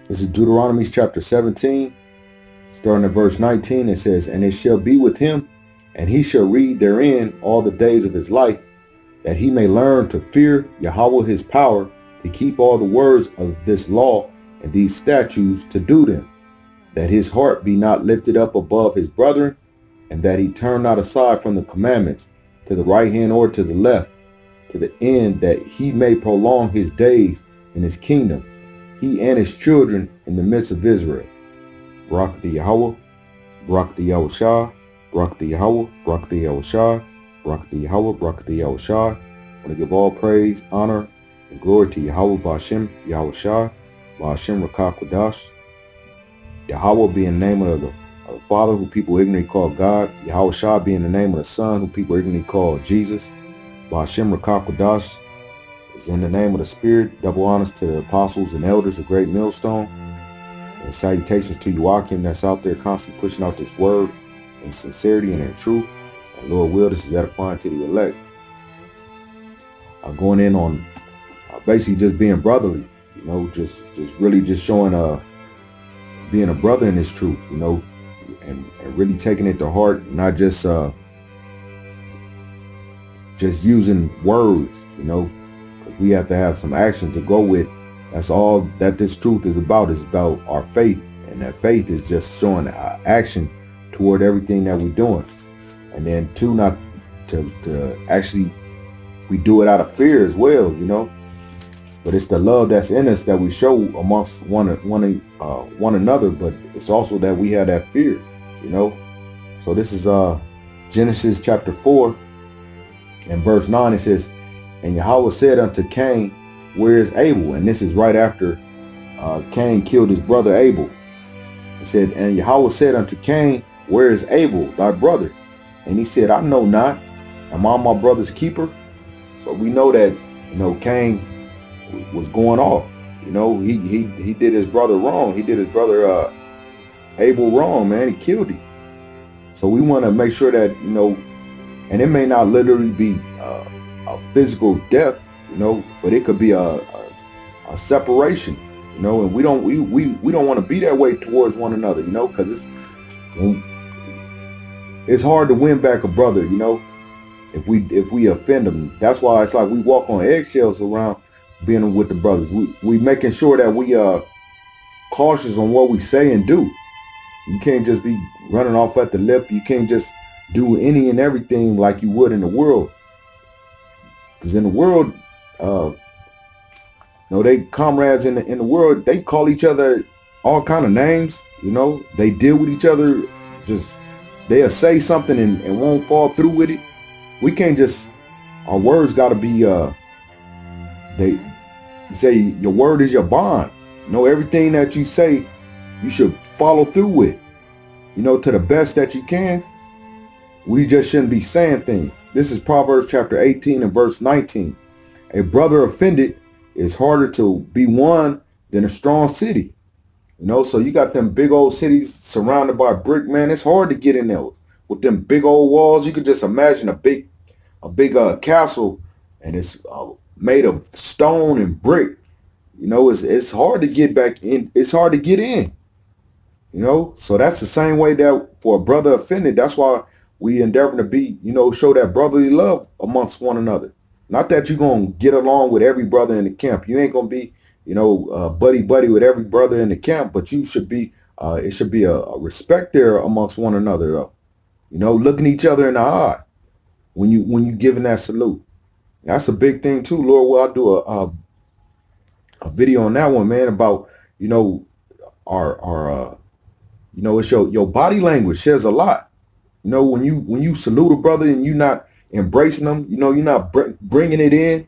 This is Deuteronomy chapter 17, starting at verse 19. It says, "And it shall be with him, and he shall read therein all the days of his life, that he may learn to fear Yahweh his power, to keep all the words of this law and these statutes, to do them, that his heart be not lifted up above his brethren, and that he turn not aside from the commandments to the right hand or to the left, to the end that he may prolong his days in his kingdom, he and his children in the midst of Israel." Barak the Yahweh, Barak the Yahushua, Barak the Yahweh, Barak the Yahushua, Barak the Yahweh, Barak the Yahushua. I want to give all praise, honor, and glory to Yahweh Ba'ashem Yahushua, Ba'ashem Rakah Kodash. Yahweh being the name of the Father, who people ignorantly call God. Yahushua being the name of the Son, who people ignorantly call Jesus. Ba'ashem Rakah Kodash is in the name of the Spirit. Double honors to the apostles and elders of Great Millstone. And salutations to Joachim that's out there constantly pushing out this word in sincerity and in truth. And Lord will, this is edifying to the elect. Going in on basically just being brotherly, just really just showing being a brother in this truth, and really taking it to heart, not just using words, because we have to have some action to go with. That's all that this truth is about. It's about our faith, and that faith is just showing action toward everything that we're doing. And then two, not to actually, we do it out of fear as well, but it's the love that's in us that we show amongst one another, but it's also that we have that fear, So this is Genesis chapter 4 and verse 9. It says, "And Yahweh said unto Cain, Where is Abel?" And this is right after Cain killed his brother Abel. It said, "And Yahweh said unto Cain, Where is Abel, thy brother? And he said, I know not. Am I my brother's keeper?" So we know that, Cain was going off. He did his brother wrong. He did his brother Abel wrong, man. He killed him. So we want to make sure that, and it may not literally be a physical death, but it could be a separation, and we don't want to be that way towards one another, because it's hard to win back a brother, if we offend them. That's why it's like we walk on eggshells around being with the brothers. We making sure that we are cautious on what we say and do. You can't just be running off at the lip. You can't just do any and everything like you would in the world. Because in the world, they comrades in the world, they call each other all kind of names. They deal with each other. Just they'll say something and won't fall through with it. We can't just, our words got to be, they say your word is your bond. Everything that you say, you should follow through with, to the best that you can. We just shouldn't be saying things. This is Proverbs chapter 18 and verse 19. "A brother offended is harder to be won than a strong city." So you got them big old cities surrounded by brick, man. It's hard to get in there with them big old walls. You could just imagine a big castle, and it's made of stone and brick. It's hard to get back in. It's hard to get in. So that's the same way that for a brother offended. That's why we endeavor to be, show that brotherly love amongst one another. Not that you're gonna get along with every brother in the camp. You ain't gonna be, buddy with every brother in the camp, but you should be. It should be a respect there amongst one another. Looking each other in the eye when you giving that salute. That's a big thing too, Lord. Well, I'll do a video on that one, man, about our it's your body language says a lot. When you salute a brother and you're not embracing them, you're not bringing it in,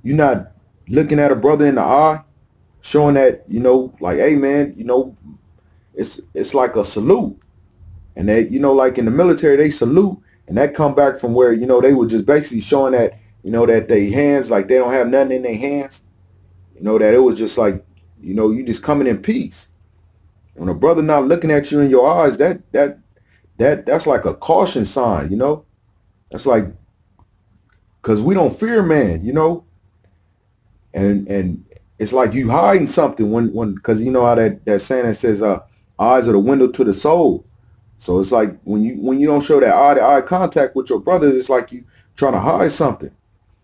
you're not looking at a brother in the eye, showing that like, hey man, it's like a salute. And that, like in the military, they salute, and that come back from where, they were just basically showing that, that they hands, like they don't have nothing in their hands, that it was just like, you just coming in peace. When a brother not looking at you in your eyes, that's like a caution sign, That's like, because we don't fear man, and it's like you hiding something when because you know how that saying that says eyes are the window to the soul. So it's like when you don't show that eye to eye contact with your brothers, it's like you trying to hide something,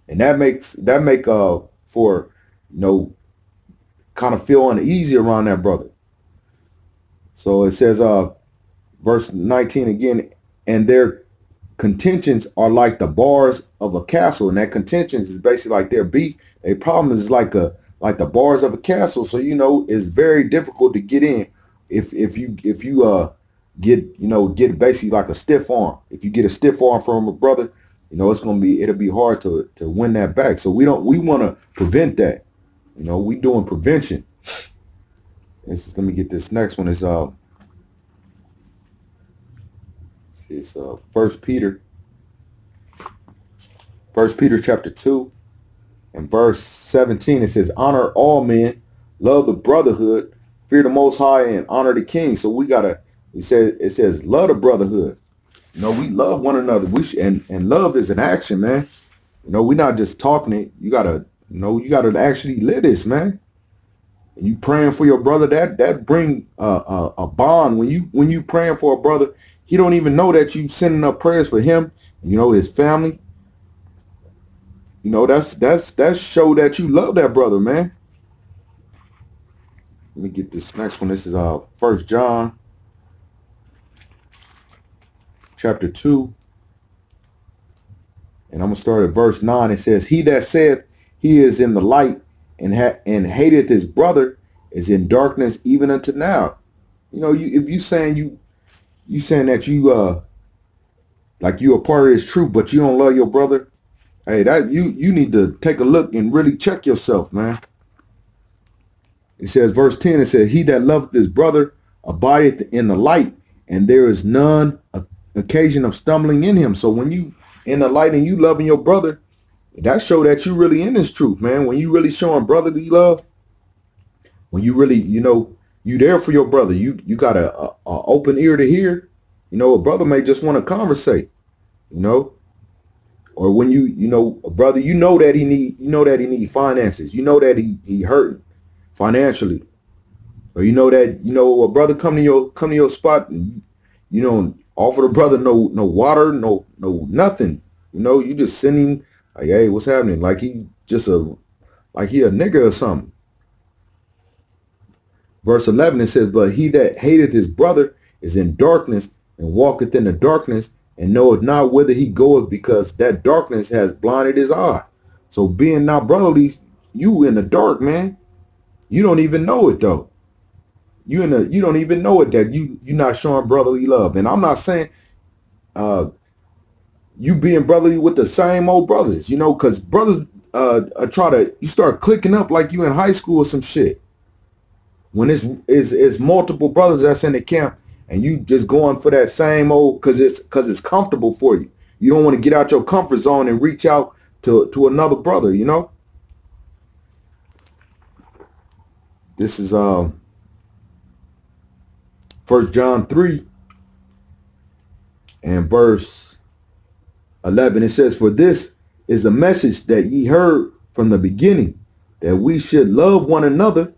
and that make for kind of feel uneasy around that brother. So it says verse 19 again, and their contentions are like the bars of a castle, and that contentions is basically like their beef. Their problem is like the bars of a castle. So it's very difficult to get in if you get basically like a stiff arm. If you get a stiff arm from a brother, it'll be hard to win that back. So we want to prevent that. We doing prevention. Let me get this next one. It's First Peter chapter 2 and verse 17. It says, honor all men, love the brotherhood, fear the Most High, and honor the King. So it says love the brotherhood. We love one another. And love is an action, man. We're not just talking it. You gotta actually live this, man. And you praying for your brother, that bring a bond. When you praying for a brother, he don't even know that you sending up prayers for him, his family. That's show that you love that brother, man. Let me get this next one. This is 1 John chapter 2. And I'm gonna start at verse 9. It says, he that saith he is in the light and hateth his brother is in darkness even unto now. If you saying that you like you a part of this truth, but you don't love your brother, hey, that you need to take a look and really check yourself, man. It says, verse 10, it says, he that loveth his brother abideth in the light, and there is none occasion of stumbling in him. So when you in the light and you loving your brother, that show that you really in this truth, man. When you really showing brotherly love, when you really, you there for your brother, you got a open ear to hear. A brother may just want to conversate, or when a brother, that he need finances, that he hurting financially, or that a brother come to your spot and you don't offer the brother no water, no nothing. You just send him like, hey, what's happening? Like he a nigga or something. Verse 11, it says, but he that hateth his brother is in darkness and walketh in the darkness and knoweth not whither he goeth, because that darkness has blinded his eye. So being not brotherly, you in the dark, man. You don't even know it though. You don't even know it that you're not showing brotherly love. And I'm not saying you being brotherly with the same old brothers, because brothers you start clicking up like you in high school or some shit. When it's multiple brothers that's in the camp and you just going for that same old because it's comfortable for you. You don't want to get out your comfort zone and reach out to another brother, This is 1 John 3 and verse 11. It says, for this is the message that ye heard from the beginning, that we should love one another,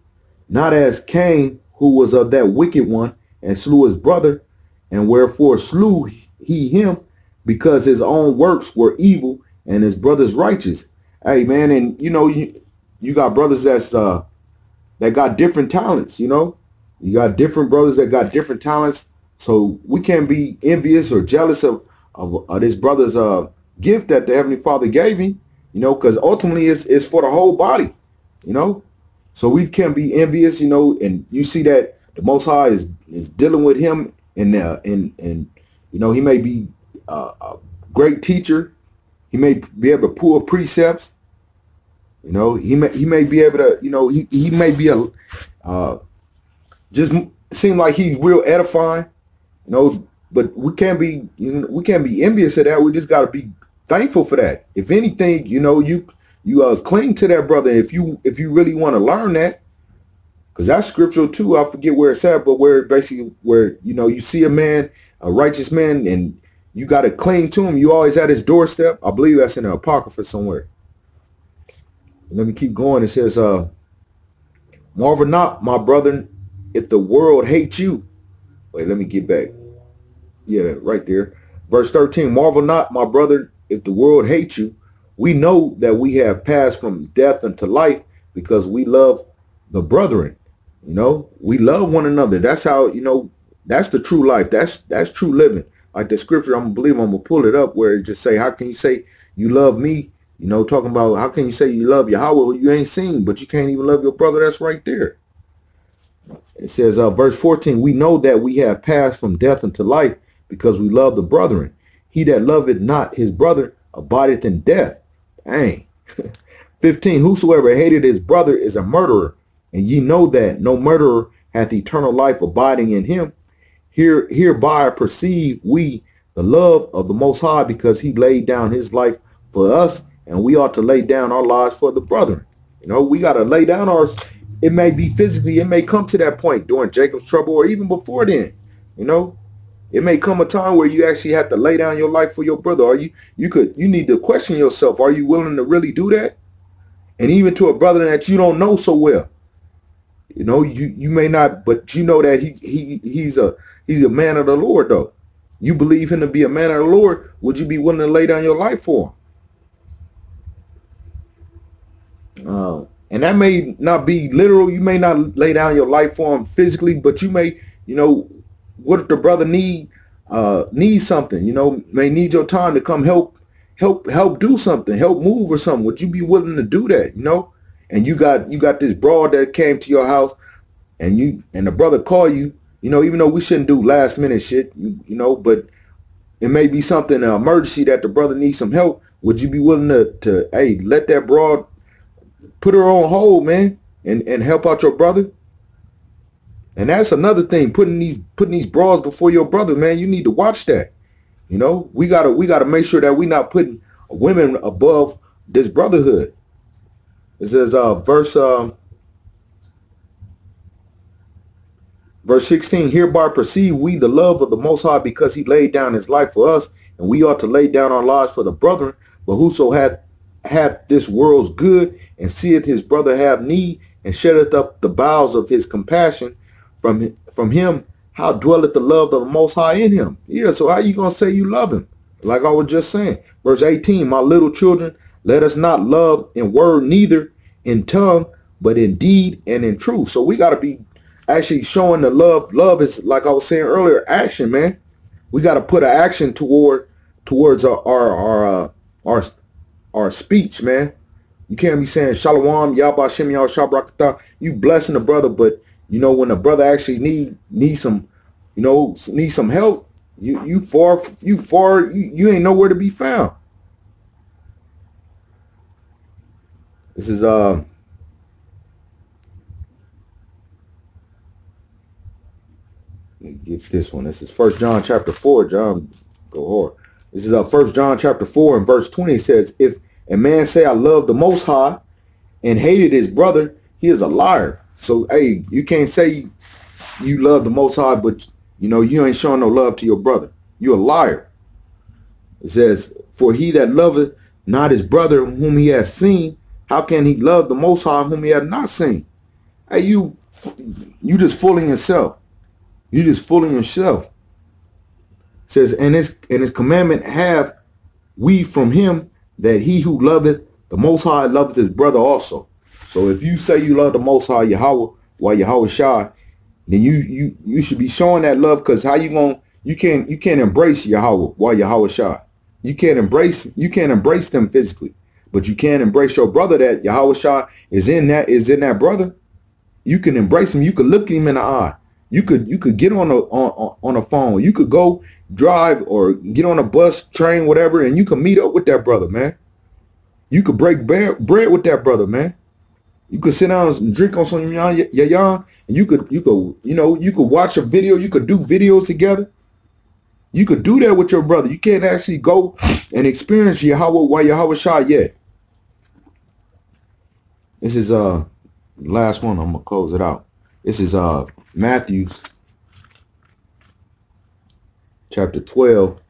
not as Cain, who was of that wicked one, and slew his brother. And wherefore slew he him? Because his own works were evil and his brother's righteous. Hey, man, and you got brothers that got different talents, You got different brothers that got different talents. So we can't be envious or jealous of this brother's gift that the Heavenly Father gave him, because ultimately it's for the whole body, So we can't be envious, and you see that the Most High is dealing with him, and he may be a great teacher. He may be able to pull precepts. He may be able to, he may be just seem like he's real edifying, but we can't be envious of that. We just got to be thankful for that. If anything, you cling to that brother if you really want to learn that, because that's scriptural too. I forget where it's at, but where you see a man, a righteous man, and you got to cling to him. You always at his doorstep. I believe that's in the Apocrypha somewhere. Let me keep going. It says Marvel not, my brother, if the world hates you. Wait, let me get back. Yeah, right there. Verse 13, marvel not, my brother, if the world hates you. We know that we have passed from death unto life because we love the brethren. You know, we love one another. That's how, you know, that's the true life. That's true living. Like the scripture, I'm gonna pull it up where it just say, how can you say you love me? You know, talking about how can you say you love Yahweh who you ain't seen, but you can't even love your brother? That's right there. It says, verse 14, we know that we have passed from death unto life because we love the brethren. He that loveth not his brother abideth in death. Dang. 15, whosoever hated his brother is a murderer, and ye know that no murderer hath eternal life abiding in him. Hereby perceive we the love of the Most High, because he laid down his life for us, and we ought to lay down our lives for the brethren. You know, we got to lay down ours. It may be physically, it may come to that point during Jacob's trouble or even before then. You know, it may come a time where you actually have to lay down your life for your brother. Or you need to question yourself. Are you willing to really do that? And even to a brother that you don't know so well. You know, you may not, but you know that he's a man of the Lord, though. You believe him to be a man of the Lord. Would you be willing to lay down your life for him? And that may not be literal. You may not lay down your life for him physically, but you may, you know, what if the brother needs something, you know, may need your time to come help do something, help move or something. Would you be willing to do that, you know? And you got this broad that came to your house, and the brother call you, you know, even though we shouldn't do last minute shit, you know, but it may be something, an emergency that the brother needs some help. Would you be willing to hey, let that broad, put her on hold, man, and help out your brother? And that's another thing, putting these broads before your brother, man. You need to watch that. You know, we gotta make sure that we're not putting women above this brotherhood. It says verse 16, hereby perceive we the love of the Most High, because he laid down his life for us, and we ought to lay down our lives for the brethren. But whoso hath this world's good, and seeth his brother have need, and shutteth up the bowels of his compassion from him, how dwelleth the love of the Most High in him? Yeah, so how you gonna say you love him? Like I was just saying. Verse 18, my little children, let us not love in word, neither in tongue, but in deed and in truth. So we got to be actually showing the love. Love is, like I was saying earlier, action, man. We got to put an action towards our speech, man. You can't be saying shalom, yabba shem yah shabrakata. You blessing the brother, but you know when the brother actually need some, you know, need some help, you ain't nowhere to be found. This is let me get this one. This is 1 John chapter 4. John, go hard. This is 1 John chapter 4 and verse 20. It says, if a man say I love the Most High and hated his brother, he is a liar. So hey, you can't say you love the Most High, but you know you ain't showing no love to your brother. You're a liar. It says, for he that loveth not his brother whom he has seen, how can he love the Most High whom he has not seen? Hey, you just fooling yourself. You just fooling yourself. It says, and his commandment have we from him, that he who loveth the Most High loveth his brother also. So if you say you love the Most High Yahweh, while Yahweh Shai, then you should be showing that love, because how you can't embrace Yahweh while Yahweh Shai. You can't embrace them physically, but you can embrace your brother that Yahweh Shai is in that brother. You can embrace him. You could look him in the eye. You could get on a phone. You could go drive or get on a bus, train, whatever, and you can meet up with that brother, man. You could break bread with that brother, man. You could sit down and drink on some yayan, and you could watch a video. You could do videos together. You could do that with your brother. You can't actually go and experience Yahweh while Yahweh Shai yet. This is last one. I'm gonna close it out. This is Matthew chapter 12.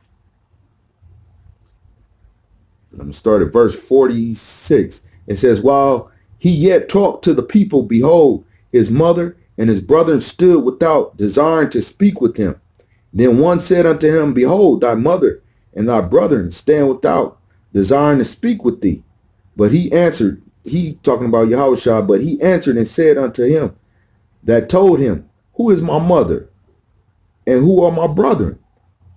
I'm gonna start at verse 46. It says, while he yet talked to the people, behold, his mother, and his brethren stood without, desiring to speak with him. Then one said unto him, Behold, thy mother and thy brethren stand without, desiring to speak with thee. But he answered, he talking about Yahushua, but he answered and said unto him that told him, Who is my mother? And who are my brethren?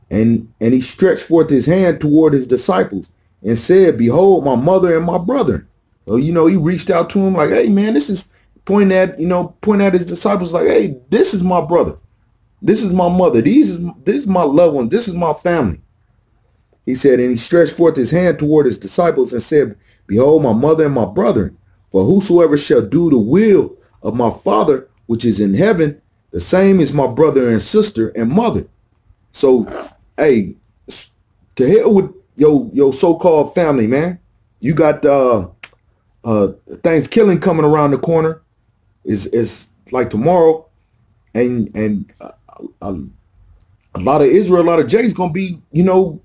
And he stretched forth his hand toward his disciples and said, Behold, my mother and my brethren. So, he reached out to him like, hey, man, this is pointing at his disciples like, hey, this is my brother. This is my mother. This is my loved one. This is my family. He said, and he stretched forth his hand toward his disciples and said, Behold, my mother and my brethren. For whosoever shall do the will of my Father, which is in heaven, the same is my brother and sister and mother. So, hey, to hell with your so-called family, man. You got Thanksgiving coming around the corner. It's like tomorrow, and a lot of Israel, a lot of J's gonna be,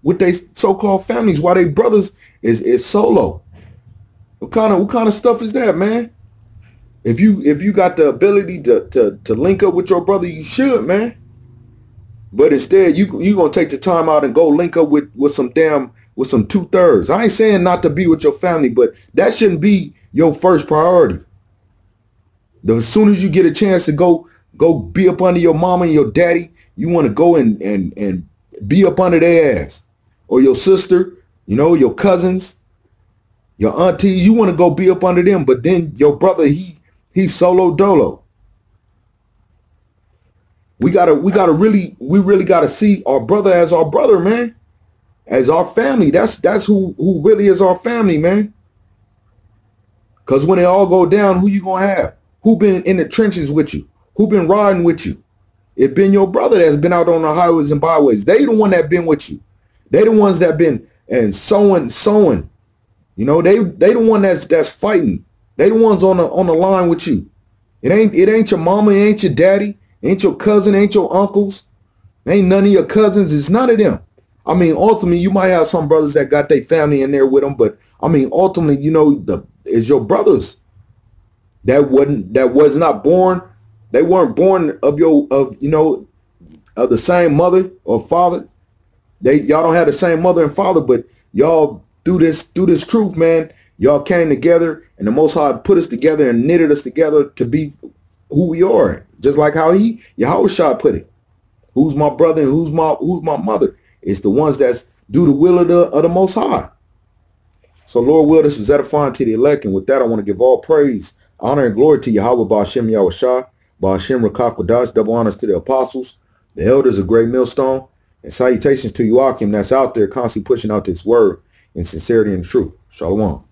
with their so-called families, while they brothers is solo. What kind of stuff is that, man? If you got the ability to link up with your brother, you should, man. But instead, you gonna take the time out and go link up with some 2/3. I ain't saying not to be with your family, but that shouldn't be your first priority. As soon as you get a chance to go be up under your mama and your daddy, you want to go and be up under their ass, or your sister, your cousins, your aunties. You want to go be up under them, but then your brother, he's solo dolo. We really gotta see our brother as our brother, man, as our family. That's who really is our family, man. Because when it all go down, who you gonna have? Who been in the trenches with you? Who been riding with you? It been your brother that's been out on the highways and byways. They the one that been with you. They the ones that been and sowing. They the one that's fighting. They the ones on the line with you. It ain't your mama, it ain't your daddy, ain't your cousin, ain't your uncles, ain't none of your cousins. It's none of them. I mean, ultimately, you might have some brothers that got their family in there with them, but I mean, ultimately, it's your brothers that was not born. They weren't born of the same mother or father. Y'all don't have the same mother and father, but y'all through this truth, man, y'all came together, and the Most High put us together and knitted us together to be who we are. Just like how Yahushua put it. Who's my brother and who's my mother? It's the ones that's do the will of the Most High. So Lord will, this was edifying to the elect, and with that, I want to give all praise, honor, and glory to Yahweh Ba'ashem Yahushua, Ba'ashem Rakakwadash, double honors to the apostles, the elders of Great Millstone, and salutations to you, Akim, that's out there constantly pushing out this word in sincerity and truth. Shalom.